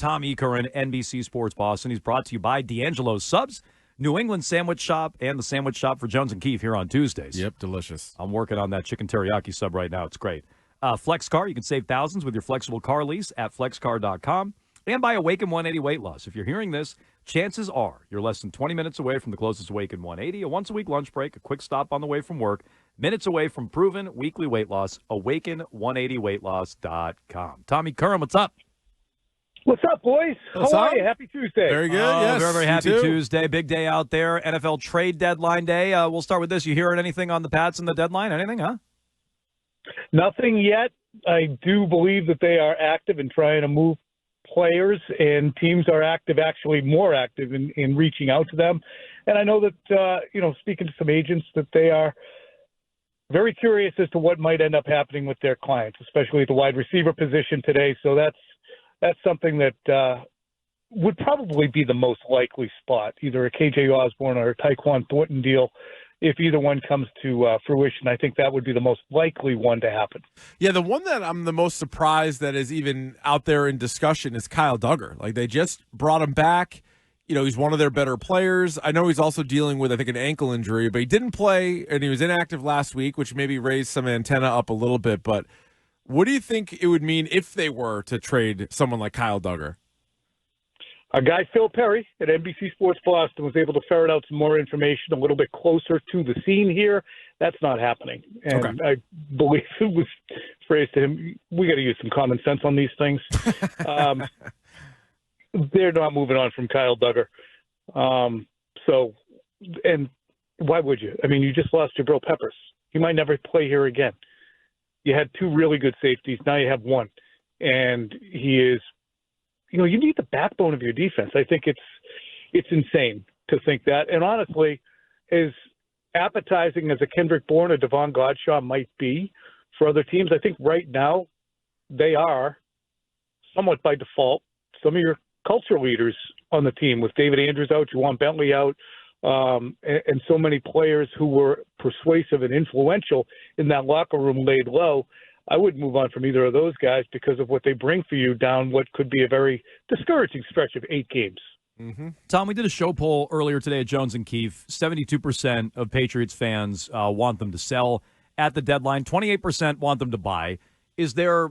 Tommy Curran, NBC Sports Boston. He's brought to you by D'Angelo's Subs, New England Sandwich Shop, and the Sandwich Shop for Jones and Keefe here on Tuesdays. Yep, delicious. I'm working on that chicken teriyaki sub right now. It's great. FlexCar, you can save thousands with your flexible car lease at flexcar.com. And by Awaken 180 Weight Loss. If you're hearing this, chances are you're less than 20 minutes away from the closest Awaken 180, a once-a-week lunch break, a quick stop on the way from work, minutes away from proven weekly weight loss, awaken180weightloss.com. Tommy Curran, what's up? What's up, boys? What's How up? are you? Happy Tuesday. Very good, yes. Very, very happy you too. Tuesday. Big day out there. NFL trade deadline day. We'll start with this. You hearing anything on the Pats and the deadline? Anything, huh? Nothing yet. I do believe that they are active in trying to move players, and teams are active, actually more active in reaching out to them. And I know that, speaking to some agents, that they are very curious as to what might end up happening with their clients, especially at the wide receiver position today. So that's something that would probably be the most likely spot, either a KJ Osborne or a Tyquan Thornton deal. If either one comes to fruition, I think that would be the most likely one to happen. Yeah, the one that I'm the most surprised that is even out there in discussion is Kyle Duggar. Like, they just brought him back. You know, he's one of their better players. I know he's also dealing with, I think, an ankle injury, but he didn't play, and he was inactive last week, which maybe raised some antenna up a little bit. But what do you think it would mean if they were to trade someone like Kyle Duggar? Our guy Phil Perry at NBC Sports Boston was able to ferret out some more information a little bit closer to the scene here. That's not happening. And Okay. I believe it was phrased to him, we got to use some common sense on these things. They're not moving on from Kyle Duggar. And why would you? I mean, you just lost Jabril Peppers. He might never play here again. You had two really good safeties. Now you have one. And he is, you need the backbone of your defense. I think it's insane to think that. And honestly, as appetizing as a Kendrick Bourne or Devon Godshaw might be for other teams, I think right now they are, somewhat by default, some of your culture leaders on the team, with David Andrews out, Juwan Bentley out, and so many players who were persuasive and influential in that locker room laid low. I wouldn't move on from either of those guys because of what they bring for you down what could be a very discouraging stretch of 8 games. Mm-hmm. Tom, we did a show poll earlier today at Jones and Keefe. 72% of Patriots fans want them to sell at the deadline. 28% want them to buy. Is there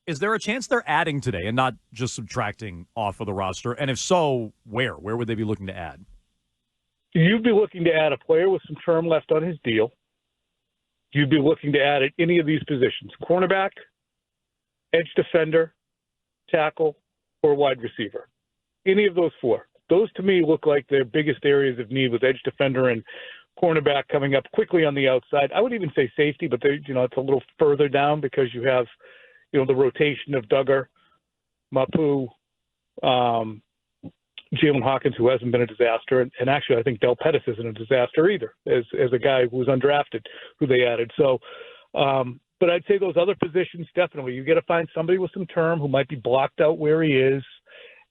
a chance they're adding today and not just subtracting off of the roster? And if so, where? Where would they be looking to add? You'd be looking to add a player with some term left on his deal. You'd be looking to add at any of these positions: cornerback, edge defender, tackle, or wide receiver. Any of those 4. Those, to me, look like their biggest areas of need, with edge defender and cornerback coming up quickly on the outside. I would even say safety, but it's a little further down because you have, the rotation of Duggar, Mapu, Jalen Hawkins, who hasn't been a disaster, and actually I think Del Pettis isn't a disaster either, as a guy who was undrafted, who they added. So, but I'd say those other positions, definitely. You got to find somebody with some term who might be blocked out where he is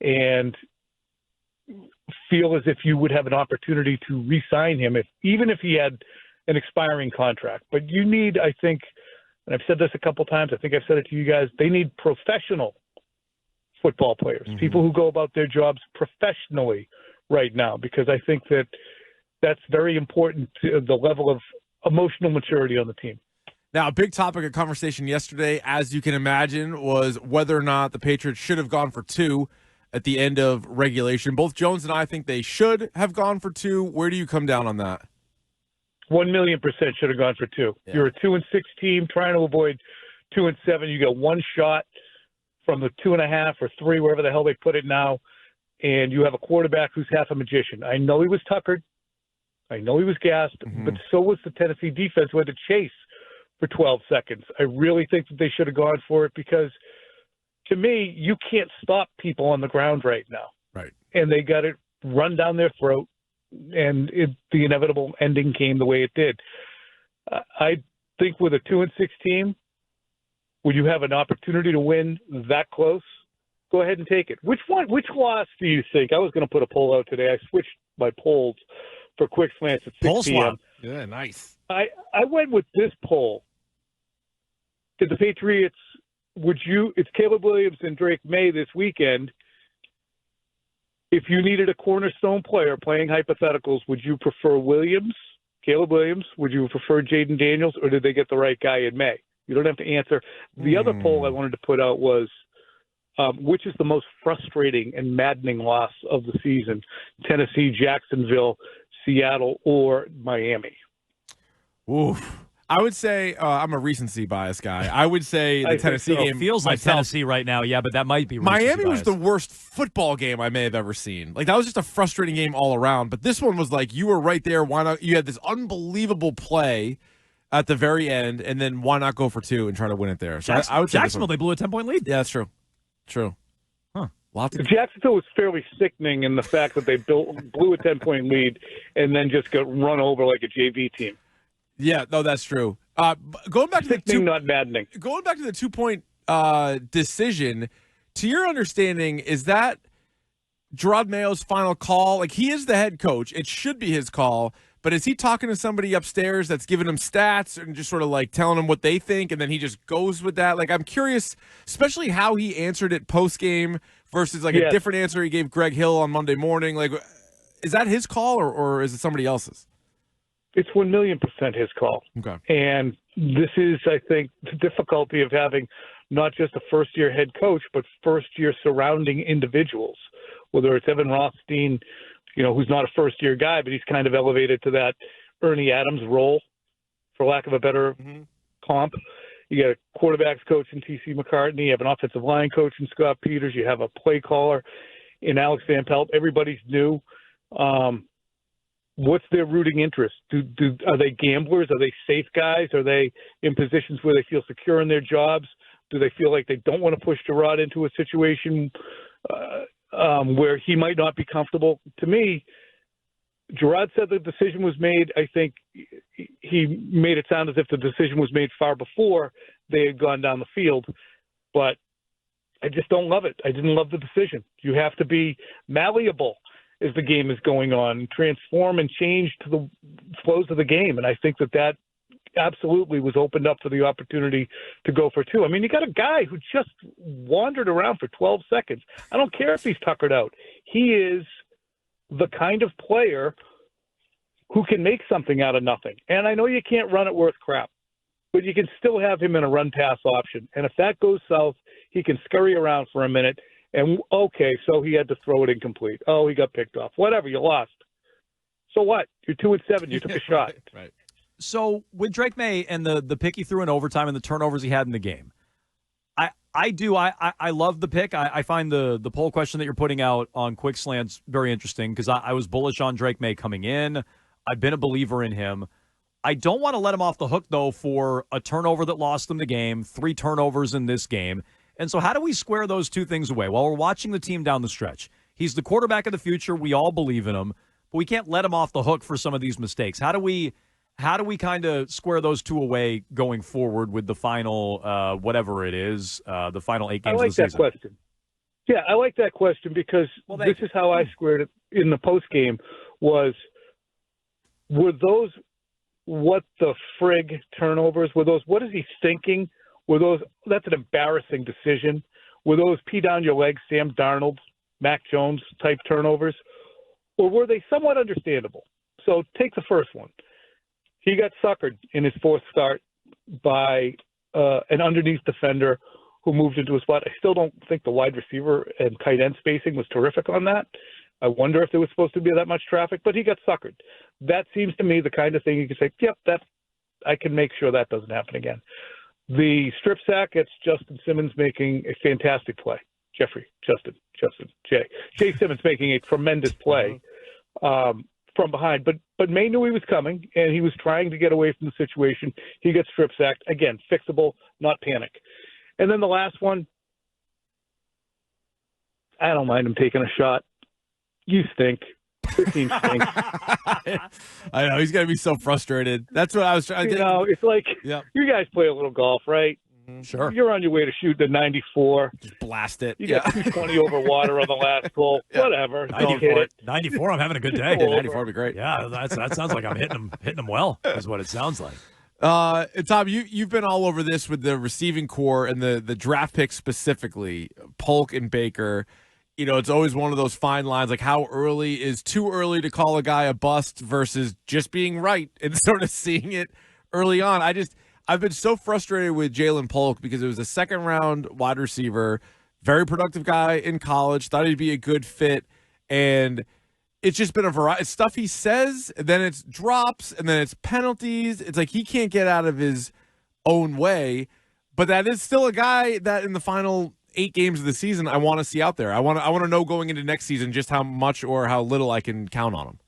and feel as if you would have an opportunity to re-sign him, even if he had an expiring contract. But you need, I think, and I've said this a couple times, I think I've said it to you guys, they need professional football players, people who go about their jobs professionally right now, because I think that's very important to the level of emotional maturity on the team. Now, a big topic of conversation yesterday, as you can imagine, was whether or not the Patriots should have gone for 2 at the end of regulation. Both Jones and I think they should have gone for 2. Where do you come down on that? 1,000,000% should have gone for 2. Yeah. You're a 2-6 team trying to avoid 2-7. You got one shot from the 2.5 or 3, wherever the hell they put it now, and you have a quarterback who's half a magician. I know he was tuckered. I know he was gassed, but so was the Tennessee defense, who had to chase for 12 seconds. I really think that they should have gone for it because, to me, you can't stop people on the ground right now. Right. And they got it run down their throat, and the inevitable ending came the way it did. I think with a 2-6 team, when you have an opportunity to win that close, go ahead and take it. Which loss do you think? I was going to put a poll out today. I switched my polls for Quick Slants at 6 p.m. Yeah, nice. I went with this poll. Did the Patriots, it's Caleb Williams and Drake Maye this weekend. If you needed a cornerstone player playing hypotheticals, would you prefer Caleb Williams? Would you prefer Jaden Daniels, or did they get the right guy in May? You don't have to answer. The other poll I wanted to put out was, which is the most frustrating and maddening loss of the season, Tennessee, Jacksonville, Seattle, or Miami? Oof. I would say I'm a recency bias guy. I would say the Tennessee game feels like Tennessee right now. Yeah, but that might be Miami bias. was the worst football game I may have ever seen. Like, that was just a frustrating game all around. But this one was like, you were right there. Why not? You had this unbelievable play at the very end, and then why not go for two and try to win it there? So I would say Jacksonville, they blew a 10-point lead. Yeah, that's true. True. Huh. Jacksonville was fairly sickening in the fact that they blew a 10-point lead and then just got run over like a JV team. Yeah, no, that's true. Going back to sickening, not maddening. Going back to the 2-point decision, to your understanding, is that Gerod Mayo's final call? Like, he is the head coach. It should be his call. But is he talking to somebody upstairs that's giving him stats and just sort of like telling him what they think, and then he just goes with that? Like, I'm curious, especially how he answered it post-game versus like a different answer he gave Greg Hill on Monday morning. Like, is that his call or is it somebody else's? It's 1,000,000% his call. Okay. And this is, I think, the difficulty of having not just a first-year head coach, but first-year surrounding individuals, whether it's Evan Rothstein, who's not a first-year guy, but he's kind of elevated to that Ernie Adams role, for lack of a better comp. You got a quarterbacks coach in T.C. McCartney. You have an offensive line coach in Scott Peters. You have a play caller in Alex Van Pelt. Everybody's new. What's their rooting interest? Are they gamblers? Are they safe guys? Are they in positions where they feel secure in their jobs? Do they feel like they don't want to push Gerod into a situation where he might not be comfortable? To me, Gerod said the decision was made. I think he made it sound as if the decision was made far before they had gone down the field. But I just don't love it. I didn't love the decision. You have to be malleable as the game is going on, transform and change to the flows of the game. And I think that absolutely was opened up for the opportunity to go for two. I mean, you got a guy who just wandered around for 12 seconds. I don't care if he's tuckered out. He is the kind of player who can make something out of nothing. And I know you can't run it worth crap, but you can still have him in a run-pass option. And if that goes south, he can scurry around for a minute. And, okay, so he had to throw it incomplete. Oh, he got picked off. Whatever, you lost. So what? You're 2-7. You took a shot. Right. So with Drake Maye and the pick he threw in overtime and the turnovers he had in the game, I love the pick. I find the poll question that you're putting out on Quick Slants very interesting because I was bullish on Drake Maye coming in. I've been a believer in him. I don't want to let him off the hook, though, for a turnover that lost him the game, 3 turnovers in this game. And so how do we square those two things away? Well, we're watching the team down the stretch. He's the quarterback of the future. We all believe in him, but we can't let him off the hook for some of these mistakes. How do we kind of square those two away going forward with the final, whatever it is, the final 8 games of the season? I like that question. Yeah, I like that question because this is how I squared it in the postgame were those what the frig turnovers? Were those, what is he thinking? Were those, that's an embarrassing decision. Were those pee down your leg, Sam Darnold, Mac Jones type turnovers? Or were they somewhat understandable? So take the first one. He got suckered in his 4th start by an underneath defender who moved into a spot. I still don't think the wide receiver and tight end spacing was terrific on that. I wonder if there was supposed to be that much traffic, but he got suckered. That seems to me the kind of thing you can say, yep, I can make sure that doesn't happen again. The strip sack, it's Justin Simmons making a fantastic play. Jay Simmons making a tremendous play from behind. But Maye knew he was coming, and he was trying to get away from the situation. He gets strip sacked. Again, fixable, not panic. And then the last one, I don't mind him taking a shot. You stink. This team stinks. I know. He's going to be so frustrated. That's what I was trying to do. It's like you guys play a little golf, right? Sure. You're on your way to shoot the 94. Just blast it. You got 220 over water on the last hole. Whatever. 94, I'm having a good day. 94 would be great. Yeah, that sounds like I'm hitting him well, is what it sounds like. Tom, you've been all over this with the receiving core and the draft picks specifically, Polk and Baker. it's always one of those fine lines, like how early is too early to call a guy a bust versus just being right and sort of seeing it early on. I've been so frustrated with Jalen Polk because it was a second-round wide receiver, very productive guy in college, thought he'd be a good fit, and it's just been a variety of stuff he says, and then it's drops, and then it's penalties. It's like he can't get out of his own way, but that is still a guy that in the final 8 games of the season I want to see out there. I want to know going into next season just how much or how little I can count on him.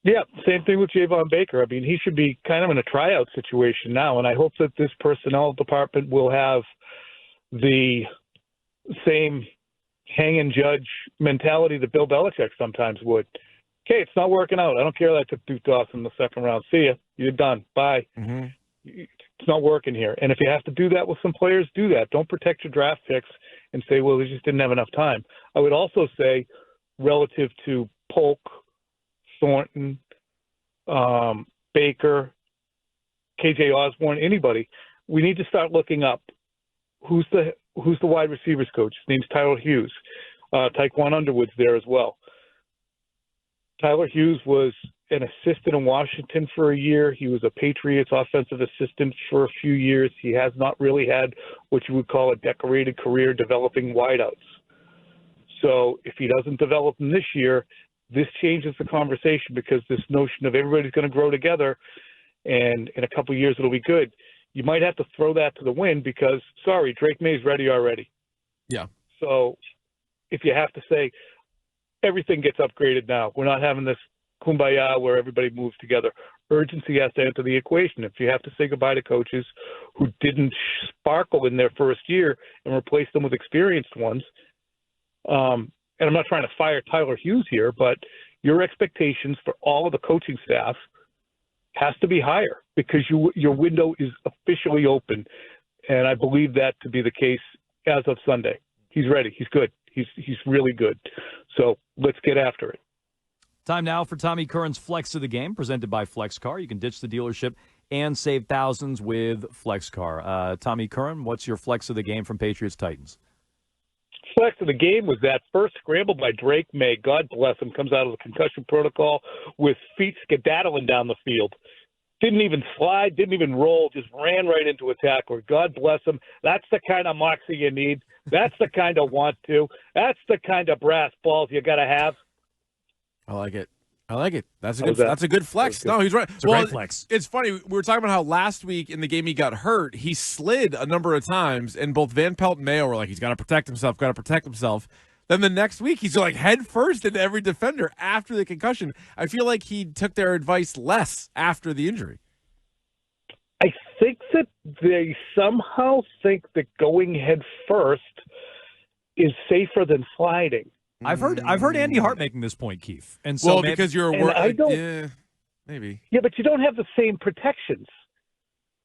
Yeah, same thing with Javon Baker. I mean, he should be kind of in a tryout situation now, and I hope that this personnel department will have the same hang and judge mentality that Bill Belichick sometimes would. Okay, it's not working out. I don't care that I took Duke Dawson in the second round. See ya. You're done. Bye. Mm-hmm. It's not working here. And if you have to do that with some players, do that. Don't protect your draft picks and say, well, they just didn't have enough time. I would also say, relative to Polk, Thornton, Baker, KJ Osborne, anybody, we need to start looking up who's the wide receivers coach. His name's Tyler Hughes. Tyquan Underwood's there as well. Tyler Hughes was an assistant in Washington for a year. He was a Patriots offensive assistant for a few years. He has not really had what you would call a decorated career developing wideouts. So if he doesn't develop them this year, this changes the conversation because this notion of everybody's going to grow together and in a couple of years it'll be good. You might have to throw that to the wind because, sorry, Drake May's ready already. Yeah. So if you have to say everything gets upgraded now, we're not having this kumbaya where everybody moves together. Urgency has to enter the equation. If you have to say goodbye to coaches who didn't sparkle in their first year and replace them with experienced ones, and I'm not trying to fire Tyler Hughes here, but your expectations for all of the coaching staff has to be higher because your window is officially open. And I believe that to be the case as of Sunday. He's ready. He's good. He's really good. So let's get after it. Time now for Tommy Curran's Flex of the Game, presented by FlexCar. You can ditch the dealership and save thousands with FlexCar. Tommy Curran, what's your Flex of the Game from Patriots Titans? Flex of the game was that first scramble by Drake May. God bless him. Comes out of the concussion protocol with feet skedaddling down the field. Didn't even slide, didn't even roll, just ran right into a tackler. God bless him. That's the kind of moxie you need. That's the kind of want to. That's the kind of brass balls you got to have. I like it. That's a good flex. No, he's right. It's a great flex. It's funny. We were talking about how last week in the game he got hurt, he slid a number of times, and both Van Pelt and Mayo were like, he's got to protect himself. Then the next week, he's like head first into every defender after the concussion. I feel like he took their advice less after the injury. I think that they somehow think that going head first is safer than sliding. I've heard Andy Hart making this point, Keith. And so because you're maybe. Yeah, but you don't have the same protections.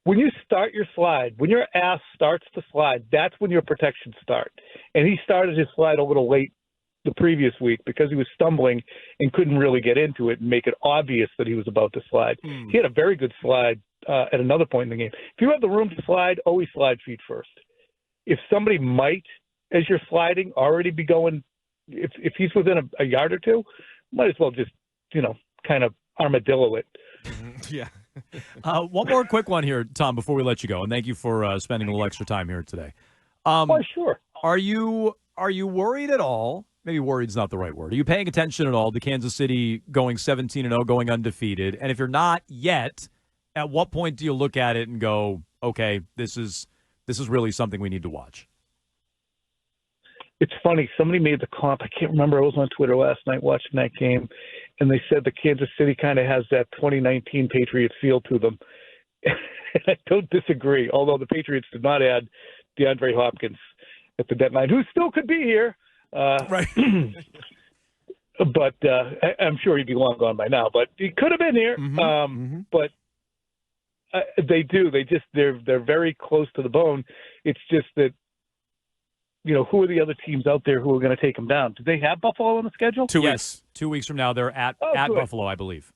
When you start your slide, when your ass starts to slide, that's when your protections start. And he started his slide a little late the previous week because he was stumbling and couldn't really get into it and make it obvious that he was about to slide. He had a very good slide at another point in the game. If you have the room to slide, always slide feet first. If somebody might, as you're sliding, already be going, if he's within a yard or two, might as well just, kind of armadillo it. Yeah. One more quick one here, Tom, before we let you go, and thank you for spending a little extra time here today. Sure. Are you worried at all? Maybe worried's not the right word. Are you paying attention at all to Kansas City going 17-0, going undefeated? And if you're not yet, at what point do you look at it and go, okay, this is really something we need to watch? It's funny. Somebody made the comp. I can't remember. I was on Twitter last night watching that game, and they said that Kansas City kind of has that 2019 Patriots feel to them. And I don't disagree, although the Patriots did not add DeAndre Hopkins at the deadline, who still could be here. Right. But I'm sure he'd be long gone by now. But he could have been here. But they do. They're very close to the bone. It's just that, who are the other teams out there who are going to take them down? Do they have Buffalo on the schedule? 2 weeks. 2 weeks from now, they're at Buffalo, I believe.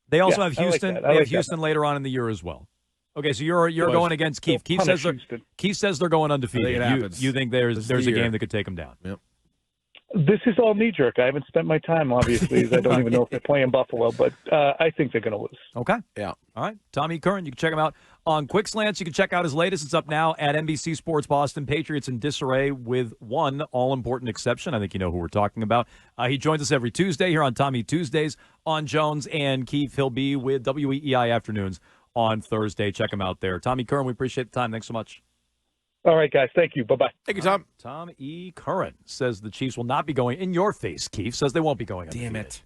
They also have Houston. They have Houston later on in the year as well. Okay, so you're going against Keith. Keith says they're going undefeated. You think there's a game that could take them down. Yep. This is all knee-jerk. I haven't spent my time, obviously, as I don't even know if they're playing Buffalo, but I think they're going to lose. Okay. Yeah. All right. Tommy Curran, you can check him out on Quick Slants. You can check out his latest. It's up now at NBC Sports Boston. Patriots in disarray with one all-important exception. I think you know who we're talking about. He joins us every Tuesday here on Tommy Tuesdays on Jones and Keefe. He'll be with WEEI Afternoons on Thursday. Check him out there. Tommy Curran, we appreciate the time. Thanks so much. All right, guys. Thank you. Bye-bye. Thank you, Tom. Tom E. Curran says the Chiefs will not be going in your face. Keefe says they won't be going. Damn undefeated. it.